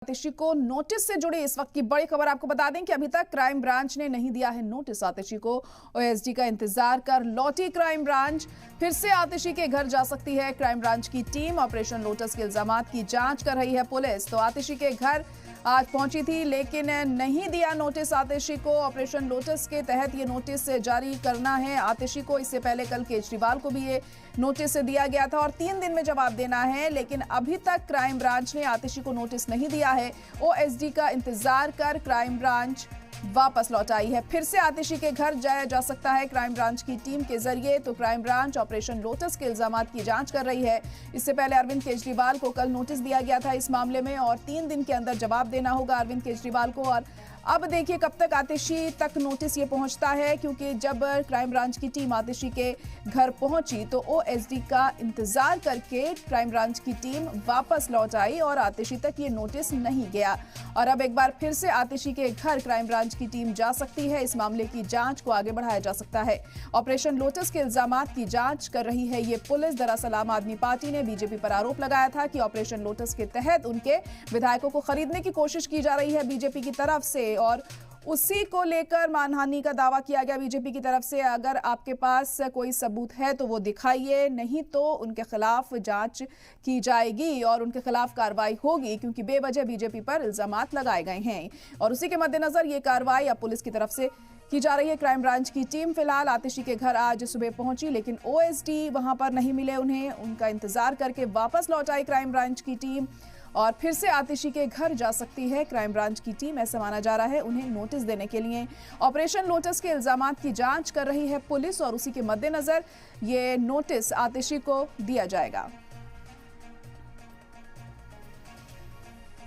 आतिशी को नोटिस से जुड़ी इस वक्त की बड़ी खबर आपको बता दें कि अभी तक क्राइम ब्रांच ने नहीं दिया है नोटिस आतिशी को। ओएसडी का इंतजार कर लौटी क्राइम ब्रांच। फिर से आतिशी के घर जा सकती है क्राइम ब्रांच की टीम। ऑपरेशन लोटस के इल्जामात की जांच कर रही है पुलिस। तो आतिशी के घर आज पहुंची थी लेकिन नहीं दिया नोटिस आतिशी को। ऑपरेशन लोटस के तहत ये नोटिस जारी करना है आतिशी को। इससे पहले कल केजरीवाल को भी ये नोटिस दिया गया था और 3 दिन में जवाब देना है, लेकिन अभी तक क्राइम ब्रांच ने आतिशी को नोटिस नहीं दिया है। ओएसडी का इंतजार कर क्राइम ब्रांच वापस लौट आई है। फिर से आतिशी के घर जाया जा सकता है क्राइम ब्रांच की टीम के जरिए। तो क्राइम ब्रांच ऑपरेशन लोटस के इल्जामात की जांच कर रही है। इससे पहले अरविंद केजरीवाल को कल नोटिस दिया गया था इस मामले में और 3 दिन के अंदर जवाब देना होगा अरविंद केजरीवाल को। और अब देखिए कब तक आतिशी तक नोटिस ये पहुंचता है, क्योंकि जब क्राइम ब्रांच की टीम आतिशी के घर पहुंची तो ओएसडी का इंतजार करके क्राइम ब्रांच की टीम वापस लौट आई और आतिशी तक ये नोटिस नहीं गया। और अब एक बार फिर से आतिशी के घर क्राइम ब्रांच की टीम जा सकती है। इस मामले की जांच को आगे बढ़ाया जा सकता है। ऑपरेशन लोटस के इल्जामात की जांच कर रही है ये पुलिस। दरअसल आम आदमी पार्टी ने बीजेपी पर आरोप लगाया था कि ऑपरेशन लोटस के तहत उनके विधायकों को खरीदने की कोशिश की जा रही है बीजेपी की तरफ से, और उसी को लेकर मानहानि का दावा किया गया बीजेपी की तरफ से। अगर आपके पास कोई सबूत है तो वो दिखाइए, नहीं तो उनके खिलाफ जांच की जाएगी और उनके खिलाफ कार्रवाई होगी, क्योंकि बेवजह बीजेपी पर इल्जामात लगाए गए हैं। और उसी के मद्देनजर ये कार्रवाई अब पुलिस की तरफ से की जा रही है। क्राइम ब्रांच की टीम फिलहाल आतिशी के घर आज सुबह पहुंची, लेकिन ओएसडी वहां पर नहीं मिले उन्हें। उनका इंतजार करके वापस लौट आई क्राइम ब्रांच की टीम और फिर से आतिशी के घर जा सकती है क्राइम ब्रांच की टीम। ऐसा माना जा रहा है उन्हें नोटिस देने के लिए। ऑपरेशन लोटस के इल्जामात की जांच कर रही है पुलिस और उसी के मद्देनजर ये नोटिस आतिशी को दिया जाएगा।